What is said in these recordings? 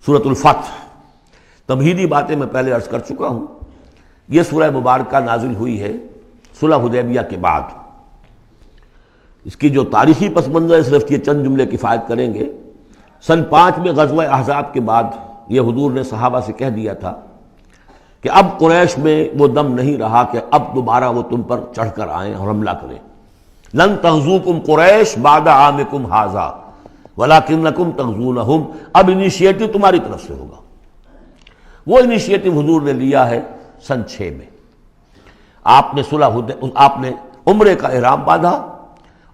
سورۃ الفتح. تمہیدی باتیں میں پہلے عرض کر چکا ہوں. یہ سورہ مبارکہ نازل ہوئی ہے صلح حدیبیہ کے بعد. اس کی جو تاریخی پس منظر ہے صرف یہ چند جملے کفایت کریں گے. سن 5 میں غزوہ احزاب کے بعد یہ حضور نے صحابہ سے کہہ دیا تھا کہ اب قریش میں وہ دم نہیں رہا کہ اب دوبارہ وہ تم پر چڑھ کر آئیں اور حملہ کریں. لن تغزوکم قریش بعد عامکم ھذا ولکنکم تغزونہم. اب انیشیٹو تمہاری طرف سے ہوگا. وہ انیشیٹو حضور نے لیا ہے سن 6 میں. آپ نے عمرے کا احرام باندھا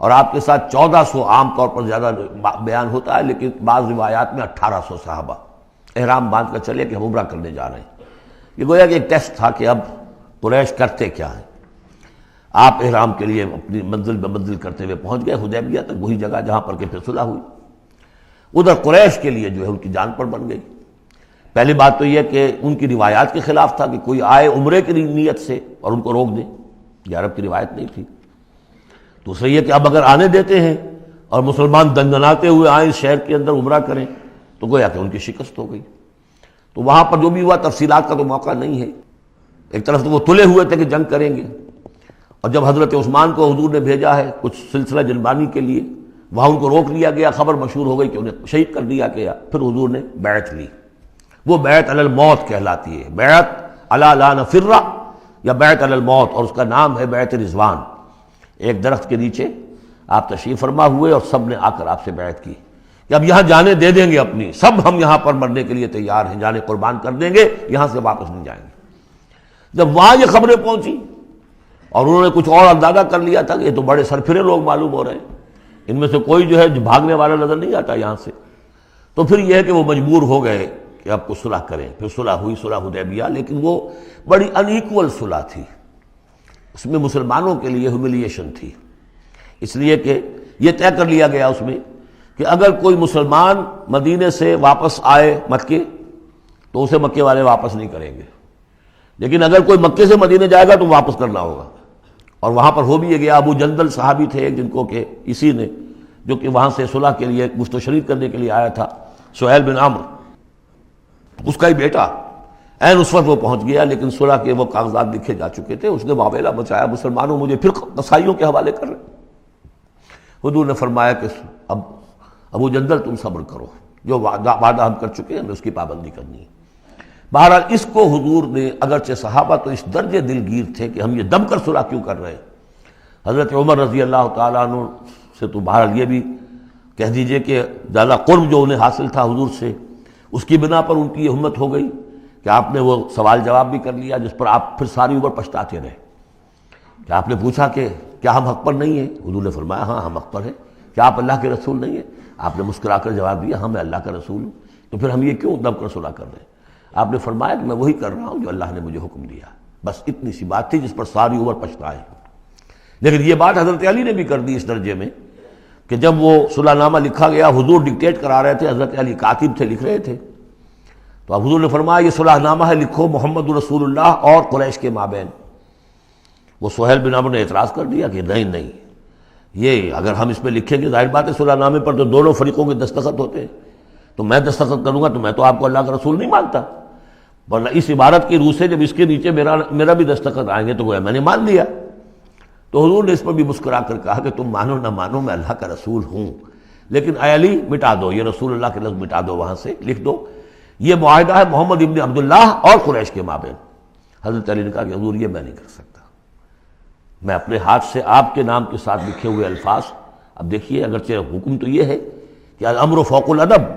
اور آپ کے ساتھ 1400، عام طور پر زیادہ بیان ہوتا ہے لیکن بعض روایات میں 1800 صحابہ احرام باندھ کر چلے کہ ہم عمرہ کرنے جا رہے ہیں. یہ گویا کہ ایک ٹیسٹ تھا کہ اب قریش کرتے کیا ہیں. آپ احرام کے لیے اپنی منزل بہ منزل کرتے ہوئے پہنچ گئے حدیبیہ تک، وہی جگہ جہاں پر کہ پھر صلح ہوئی. ادھر قریش کے لیے جو ہے ان کی جان پر بن گئی. پہلی بات تو یہ کہ ان کی روایات کے خلاف تھا کہ کوئی آئے عمرے کی نیت سے اور ان کو روک دیں. یہ عرب کی روایت نہیں تھی. دوسرا یہ کہ اب اگر آنے دیتے ہیں اور مسلمان دندناتے ہوئے آئیں اس شہر کے اندر عمرہ کریں تو گویا کہ ان کی شکست ہو گئی. تو وہاں پر جو بھی ہوا تفصیلات کا تو موقع نہیں ہے. ایک طرف تو وہ تلے ہوئے تھے کہ جنگ کریں گے، اور جب حضرت عثمان کو حضور نے بھیجا ہے کچھ سلسلہ جنبانی کے لیے، وہاں ان کو روک لیا گیا. خبر مشہور ہو گئی کہ انہیں شہید کر دیا گیا. پھر حضور نے بیعت لی. وہ بیعت علی الموت کہلاتی ہے. بیعت علی لا نفر یا بیعت علی الموت، اور اس کا نام ہے بیعت رضوان. ایک درخت کے نیچے آپ تشریف فرما ہوئے اور سب نے آ کر آپ سے بیعت کی کہ اب یہاں جانے دے دیں گے اپنی، سب ہم یہاں پر مرنے کے لیے تیار ہیں، جانے قربان کر دیں گے، یہاں سے واپس نہیں جائیں گے. جب وہاں یہ خبریں پہنچی اور انہوں نے کچھ اور اندازہ کر لیا تھا کہ یہ تو بڑے سرفرے لوگ معلوم ہو رہے ہیں، ان میں سے کوئی جو ہے بھاگنے والا نظر نہیں آتا یہاں سے، تو پھر یہ ہے کہ وہ مجبور ہو گئے کہ اب کچھ صلح کریں. پھر صلح ہوئی، صلح حدیبیہ، لیکن وہ بڑی ان ایکول صلح تھی. اس میں مسلمانوں کے لیے ہیوملیشن تھی، اس لیے کہ یہ طے کر لیا گیا اس میں کہ اگر کوئی مسلمان مدینے سے واپس آئے مکے تو اسے مکے والے واپس نہیں کریں گے، لیکن اگر کوئی مکے سے مدینے جائے گا تو واپس کرنا ہوگا. اور وہاں پر ہو بھی یہ گیا. ابو جندل صحابی تھے جن کو کہ اسی نے، جو کہ وہاں سے صلح کے لیے گفت و شنید کرنے کے لیے آیا تھا، سہیل بن عمرو، اس کا ہی بیٹا عین اس وقت وہ پہنچ گیا، لیکن صلح کے وہ کاغذات لکھے جا چکے تھے. اس نے واویلا مچایا، مسلمانوں مجھے پھر قصائیوں کے حوالے کر رہے. حضور نے فرمایا کہ اب ابو جندل تم صبر کرو، جو وعدہ ہم کر چکے ہیں ہمیں اس کی پابندی کرنی ہے. بہرحال اس کو حضور نے، اگرچہ صحابہ تو اس درجے دلگیر تھے کہ ہم یہ دم کر صلح کیوں کر رہے ہیں. حضرت عمر رضی اللہ تعالیٰ عنہ سے تو بہرحال یہ بھی کہہ دیجئے کہ زیادہ قرب جو انہیں حاصل تھا حضور سے، اس کی بنا پر ان کی یہ ہمت ہو گئی کہ آپ نے وہ سوال جواب بھی کر لیا جس پر آپ پھر ساری عمر پچھتاتے رہے. کہ آپ نے پوچھا کہ کیا ہم حق پر نہیں ہیں؟ حضور نے فرمایا ہاں ہم حق پر ہیں. کیا آپ اللہ کے رسول نہیں ہیں؟ آپ نے مسکرا کر جواب دیا ہاں میں اللہ کا رسول ہوں. تو پھر ہم یہ کیوں دم کر صلح کر رہے ہیں؟ آپ نے فرمایا کہ میں وہی کر رہا ہوں جو اللہ نے مجھے حکم دیا. بس اتنی سی بات تھی جس پر ساری عمر پچھتائے. لیکن یہ بات حضرت علی نے بھی کر دی اس درجے میں کہ جب وہ صلح نامہ لکھا گیا، حضور ڈکٹیٹ کرا رہے تھے، حضرت علی کاتب تھے، لکھ رہے تھے، تو اب حضور نے فرمایا یہ صلح نامہ ہے، لکھو محمد رسول اللہ اور قریش کے مابین. وہ سہیل بن عمرو نے اعتراض کر دیا کہ نہیں، یہ اگر ہم اس میں لکھیں گے ظاہر بات ہے صلح نامے پر تو دونوں فریقوں کے دستخط ہوتے ہیں، تو میں دستخط کروں گا تو میں تو آپ کو اللہ کا رسول نہیں مانتا، ورنہ اس عبارت کی روح سے جب اس کے نیچے میرا بھی دستخط آئیں گے تو گویا میں نے مان لیا. تو حضور نے اس پر بھی مسکرا کر کہا کہ تم مانو نہ مانو میں اللہ کا رسول ہوں، لیکن اے علی مٹا دو یہ رسول اللہ کے لفظ، مٹا دو، وہاں سے لکھ دو یہ معاہدہ ہے محمد ابن عبداللہ اور قریش کے مابین. حضرت علی نے کہا کہ حضور یہ میں نہیں کر سکتا، میں اپنے ہاتھ سے آپ کے نام کے ساتھ لکھے ہوئے الفاظ. اب دیکھیے اگرچہ حکم تو یہ ہے کہ الامر فوق الادب،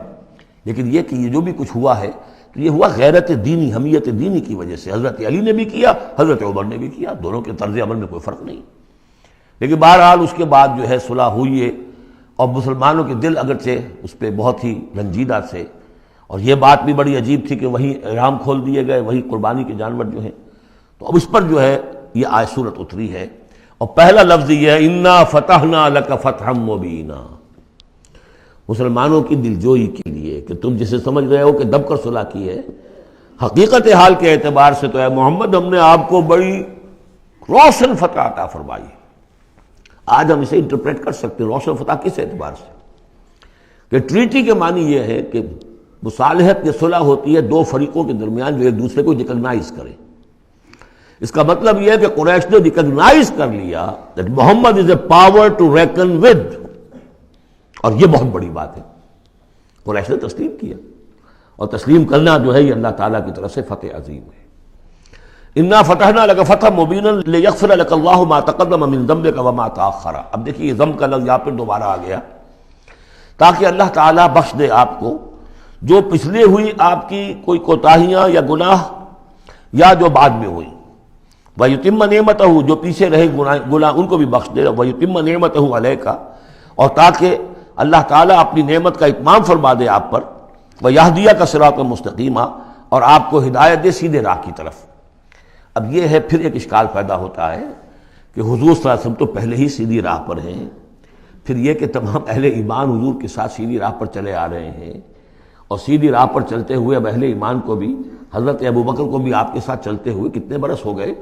لیکن یہ کہ یہ جو بھی کچھ ہوا ہے تو یہ ہوا غیرت دینی، حمیت دینی کی وجہ سے. حضرت علی نے بھی کیا، حضرت عمر نے بھی کیا، دونوں کے طرز عمل میں کوئی فرق نہیں. لیکن بہرحال اس کے بعد جو ہے صلح ہوئی ہے، اور مسلمانوں کے دل اگرچہ اس پہ بہت ہی رنجیدہ تھے، اور یہ بات بھی بڑی عجیب تھی کہ وہیں احرام کھول دیے گئے، وہیں قربانی کے جانور جو ہیں. تو اب اس پر جو ہے یہ آیت سورت اتری ہے، اور پہلا لفظ یہ ہے انا فتحنا لک فتحا مبینا. مسلمانوں کی دلجوئی کے لیے کہ تم جسے سمجھ رہے ہو کہ دب کر صلح کی ہے، حقیقت حال کے اعتبار سے تو اے محمد ہم نے آپ کو بڑی روشن فتح عطا فرمائی. آج ہم اسے انٹرپریٹ کر سکتے ہیں روشن فتح کس اعتبار سے کہ ٹریٹی کے معنی یہ ہے کہ مصالحت کی صلح ہوتی ہے دو فریقوں کے درمیان جو ایک دوسرے کو ریکگنائز کریں. اس کا مطلب یہ ہے کہ قریش نے ریکگنائز کر لیا that Muhammad is a power to reckon with, اور یہ بہت بڑی بات ہے. قریش نے تسلیم کیا، اور تسلیم کرنا جو ہے یہ اللہ تعالیٰ کی طرف سے فتح عظیم ہے. انا فتحنا لک فتحا مبینا لیغفر لک اللہ ما تقدم من ذنبک وما تاخر. اب دیکھیے ذنب کا لفظ یہاں پہ دوبارہ آ گیا تاکہ اللہ تعالیٰ بخش دے آپ کو جو پچھلے ہوئی آپ کی کوئی کوتاہیاں یا گناہ یا جو بعد میں ہوئی. وَيُتِمَّ نِعْمَتَهُ، جو پیچھے رہے گناہ ان کو بھی بخش دے. وَيُتِمَّ نِعْمَتَهُ عَلَيْكَ، اور تاکہ اللہ تعالیٰ اپنی نعمت کا اتمام فرما دے آپ پر. وَيَهْدِيَكَ صِرَاطًا مُسْتَقِيمًا، اور آپ کو ہدایت دے سیدھے راہ کی طرف. اب یہ ہے پھر ایک اشکال پیدا ہوتا ہے کہ حضور صلی اللہ علیہ وسلم تو پہلے ہی سیدھی راہ پر ہیں، پھر یہ کہ تمام اہل ایمان حضور کے ساتھ سیدھی راہ پر چلے آ رہے ہیں، اور سیدھی راہ پر چلتے ہوئے اب اہل ایمان کو بھی، حضرت ابوبکر کو بھی آپ کے ساتھ چلتے ہوئے کتنے برس ہو گئے؟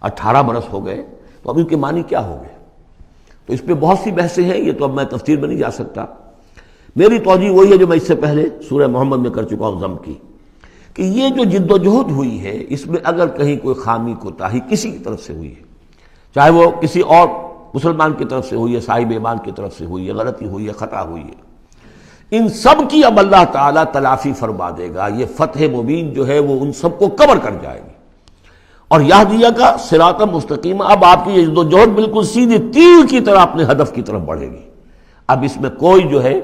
18 برس ہو گئے. تو اب ان کے معنی کیا ہو گئے؟ تو اس پہ بہت سی بحثیں ہیں، یہ تو اب میں تفسیر میں نہیں جا سکتا. میری توجہ وہی ہے جو میں اس سے پہلے سورہ محمد میں کر چکا ہوں ضم کی، کہ یہ جو جد و جہد ہوئی ہے اس میں اگر کہیں کوئی خامی کوتاہی کسی کی طرف سے ہوئی ہے، چاہے وہ کسی اور مسلمان کی طرف سے ہوئی ہے، صاحب ایمان کی طرف سے ہوئی ہے، غلطی ہوئی ہے، خطا ہوئی ہے، ان سب کی اب اللہ تعالیٰ تلافی فرما دے گا. یہ فتح مبین جو ہے وہ ان سب کو کور کر جائے گی. اور یہدیہ کا صراط مستقیم، اب آپ کی یہ جد و جہد بالکل سیدھی تیر کی طرح اپنے ہدف کی طرف بڑھے گی. اب اس میں کوئی جو ہے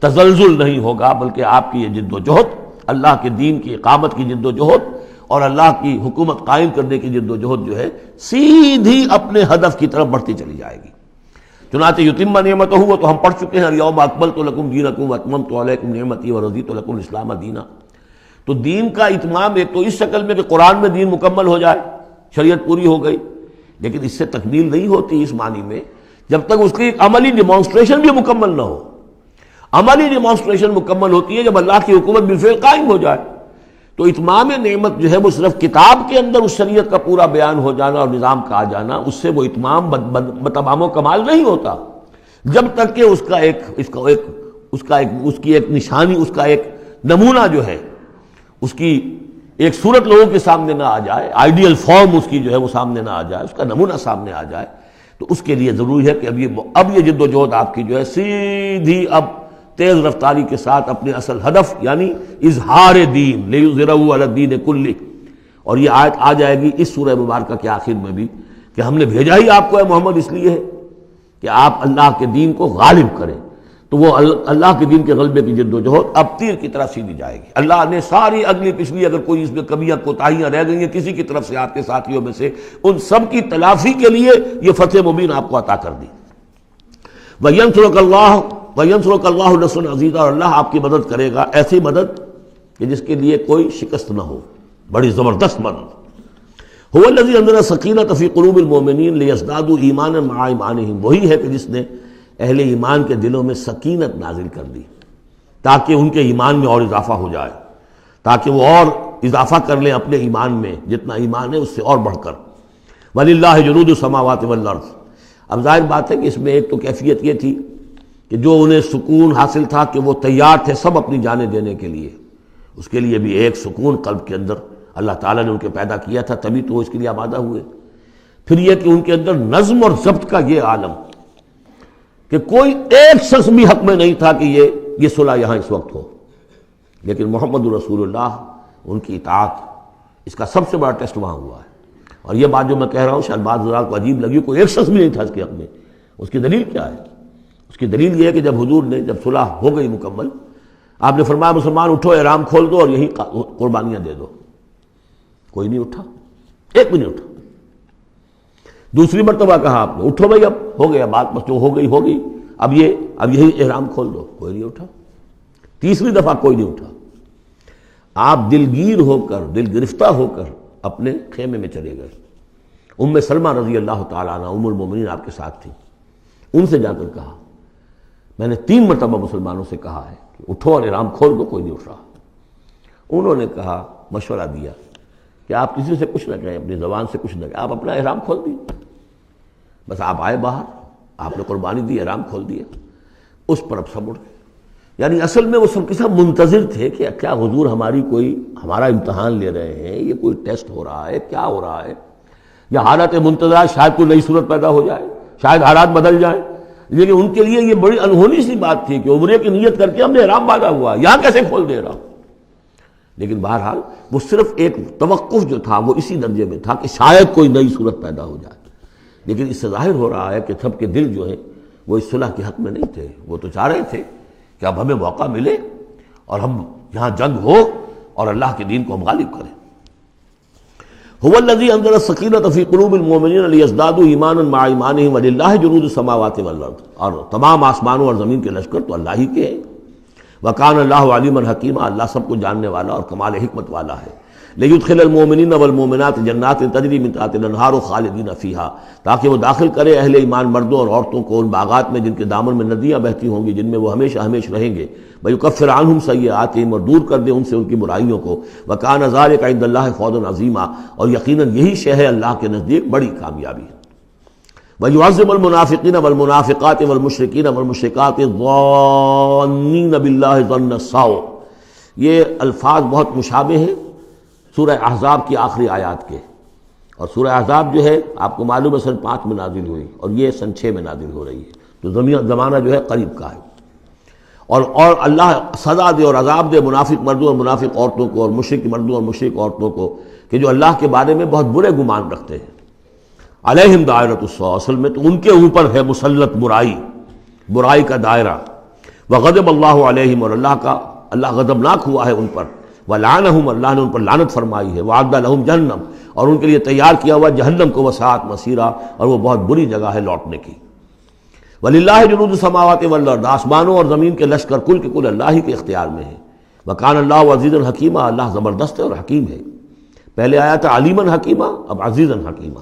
تزلزل نہیں ہوگا، بلکہ آپ کی یہ جد و جہد، اللہ کے دین کی اقامت کی جد و جہد اور اللہ کی حکومت قائم کرنے کی جد و جہد جو ہے سیدھی اپنے ہدف کی طرف بڑھتی چلی جائے گی. چنانچہ یتم نعمتہ، وہ تو ہم پڑھ چکے ہیں، الیوم اکملت لکم دینکم واتممت علیکم نعمتی ورضیت لکم الاسلام دینا. تو دین کا اتمام ایک تو اس شکل میں کہ قرآن میں دین مکمل ہو جائے، شریعت پوری ہو گئی، لیکن اس سے تکمیل نہیں ہوتی اس معنی میں جب تک اس کی ایک عملی ڈیمانسٹریشن بھی مکمل نہ ہو. عملی ڈیمانسٹریشن مکمل ہوتی ہے جب اللہ کی حکومت بالفعل قائم ہو جائے. تو اتمام نعمت جو ہے وہ صرف کتاب کے اندر اس شریعت کا پورا بیان ہو جانا اور نظام کا آ جانا، اس سے وہ اتمام بتمام و کمال نہیں ہوتا جب تک کہ اس کی ایک نشانی، اس کا ایک نمونہ جو ہے، اس کی ایک صورت لوگوں کے سامنے نہ آ جائے، آئیڈیل فارم اس کی جو ہے وہ سامنے نہ آ جائے، اس کا نمونہ سامنے آ جائے. تو اس کے لیے ضروری ہے کہ اب یہ جد و جہد آپ کی جو ہے سیدھی اب تیز رفتاری کے ساتھ اپنے اصل ہدف یعنی اظہار دین لیظہرہ علی الدین کلہ. اور یہ آیت آ جائے گی اس سورہ مبارکہ کے آخر میں بھی کہ ہم نے بھیجا ہی آپ کو اے محمد اس لیے ہے کہ آپ اللہ کے دین کو غالب کریں. تو وہ اللہ کے دین کے غلبے کی جد و جہد اب تیر کی طرح سیدھی جائے گی. اللہ نے ساری اگلی پچھلی اگر کوئی اس میں کمیاں کوتاہیاں رہ گئی ہیں کسی کی طرف سے آپ کے ساتھیوں میں سے، ان سب کی تلافی کے لیے یہ فتح مبین آپ کو عطا کر دی. وَيَنْصُرَكَ اللَّهُ نَصْرًا عَزِيزًا، اور اللہ آپ کی مدد کرے گا ایسی مدد کہ جس کے لیے کوئی شکست نہ ہو، بڑی زبردست مدد. هُوَ الَّذِي أَنزَلَ السَّكِينَةَ فِي قُلُوبِ الْمُؤْمِنِينَ لِيَزْدَادُوا إِيمَانًا مَعَ إِيمَانِهِمْ. وہی ہے کہ جس نے اہل ایمان کے دلوں میں سکینت نازل کر دی تاکہ ان کے ایمان میں اور اضافہ ہو جائے، تاکہ وہ اور اضافہ کر لیں اپنے ایمان میں، جتنا ایمان ہے اس سے اور بڑھ کر. وَلِلَّهِ جُنُودُ السَّمَاوَاتِ وَالْأَرْضِ. اب ظاہر بات ہے کہ اس میں ایک تو کیفیت یہ تھی کہ جو انہیں سکون حاصل تھا کہ وہ تیار تھے سب اپنی جانیں دینے کے لیے، اس کے لیے بھی ایک سکون قلب کے اندر اللہ تعالیٰ نے ان کے پیدا کیا تھا، تبھی تو وہ اس کے لیے آمادہ ہوئے. پھر یہ کہ ان کے اندر نظم اور ضبط کا یہ عالم کہ کوئی ایک شخص بھی حق میں نہیں تھا کہ یہ صلح یہاں اس وقت ہو، لیکن محمد رسول اللہ ان کی اطاعت، اس کا سب سے بڑا ٹیسٹ وہاں ہوا ہے. اور یہ بات جو میں کہہ رہا ہوں شاید بعض ذرا کو عجیب لگی، کوئی ایک شخص بھی نہیں تھا اس کے حق میں. اس کی دلیل کیا ہے؟ اس کی دلیل یہ ہے کہ جب حضور نے جب صلح ہو گئی مکمل، آپ نے فرمایا مسلمان اٹھو، احرام کھول دو اور یہی قربانیاں دے دو. کوئی نہیں اٹھا، ایک بھی نہیں اٹھا. دوسری مرتبہ کہا آپ نے اٹھو بھائی اب ہو گیا بات، بس جو ہو گئی ہوگی، اب یہی احرام کھول دو. کوئی نہیں اٹھا. تیسری دفعہ کوئی نہیں اٹھا. آپ دلگیر ہو کر، دل گرفتہ ہو کر اپنے خیمے میں چلے گئے. ام سلمہ رضی اللہ تعالیٰ عنہ ام المومنین آپ کے ساتھ تھی. ان سے جا کر کہا میں نے 3 مرتبہ مسلمانوں سے کہا ہے کہ اٹھو اور احرام کھول دو، کوئی نہیں اٹھ رہا. انہوں نے کہا، مشورہ دیا کہ آپ کسی سے کچھ نہ کہیں، اپنی زبان سے کچھ نہ کہیں، آپ اپنا احرام کھول دیے. بس آپ آئے باہر، آپ نے قربانی دی، احرام کھول دیا. اس پر اب سب اٹھ گئے. یعنی اصل میں وہ سب کے سب منتظر تھے کہ کیا حضور ہمارا امتحان لے رہے ہیں، یہ کوئی ٹیسٹ ہو رہا ہے، کیا ہو رہا ہے، یا حالت منتظرہ شاید کوئی نئی صورت پیدا ہو جائے، شاید حالات بدل جائیں۔ لیکن ان کے لیے یہ بڑی انہونی سی بات تھی کہ عمرے کی نیت کر کے ہم نے احرام باندھا ہوا، یہاں کیسے کھول دے رہا ہوں۔ لیکن بہرحال وہ صرف ایک توقف جو تھا وہ اسی درجے میں تھا کہ شاید کوئی نئی صورت پیدا ہو جائے۔ لیکن اس سے ظاہر ہو رہا ہے کہ سب کے دل جو ہیں وہ اس صلح کے حق میں نہیں تھے، وہ تو چاہ رہے تھے کہ اب ہمیں موقع ملے اور ہم یہاں جنگ ہو اور اللہ کے دین کو ہم غالب کریں۔ هو الذی انزل السکینۃ فی قلوب المؤمنین لیزدادوا ایمانا مع ایمانہم وللہ جنود السماوات والارض، اور تمام آسمانوں اور زمین کے لشکر تو اللہ ہی کے ہیں۔ وکان اللہ علیما حکیما، اللہ سب کو جاننے والا اور کمال حکمت والا ہے۔ لیدخل المؤمنین والمؤمنات جنات تجری من تحتها الانہار خالدین فیہا، تاکہ وہ داخل کرے اہل ایمان مردوں اور عورتوں کو ان باغات میں جن کے دامن میں ندیاں بہتی ہوں گی، جن میں وہ ہمیشہ ہمیشہ رہیں گے۔ ویکفر عنہم سیئاتہم، اور دور کر دے ان سے ان کی برائیوں کو۔ وکان ذلک عند اللہ فوزا عظیما، اور یقیناً یہی شے ہے اللہ کے نزدیک بڑی کامیابی ہے۔ وَيُعَذِّبُ الْمُنَافِقِينَ وَالْمُنَافِقَاتِ وَالْمُشْرِكِينَ وَالْمُشْرِكَاتِ الظَّانِّينَ بِاللَّهِ ظَنَّ السَّوْءِ، یہ الفاظ بہت مشابہ ہیں سورہ احزاب کی آخری آیات کے، اور سورہ احزاب جو ہے آپ کو معلوم ہے سن 5 میں نازل ہوئی اور یہ سن 6 میں نازل ہو رہی ہے، تو زمانہ جو ہے قریب کا ہے۔ اور اللہ سزا دے اور عذاب دے منافق مردوں اور منافق عورتوں کو، اور مشرک مردوں اور مشرک عورتوں کو، کہ جو اللہ کے بارے میں بہت برے گمان رکھتے ہیں۔ علیہم دائرۃ السوء، اصل میں تو ان کے اوپر ہے مسلط برائی کا دائرہ۔ وغضب اللہ علیہم، اور اللہ غضبناک ہوا ہے ان پر۔ ولعنہم، اللہ نے ان پر لعنت فرمائی ہے۔ وعد لہم جہنم، اور ان کے لیے تیار کیا ہوا جہنم کو، وساعت مصیرا، اور وہ بہت بری جگہ ہے لوٹنے کی۔ وللہ جنود السماوات والارض، آسمانوں اور زمین کے لشکر کل کے کل اللہ ہی کے اختیار میں ہیں۔ وکان اللہ عزیزا حکیما، اللہ زبردست ہے اور حکیم ہے۔ پہلے آیا تھا علیما حکیما، اب عزیزا حکیما۔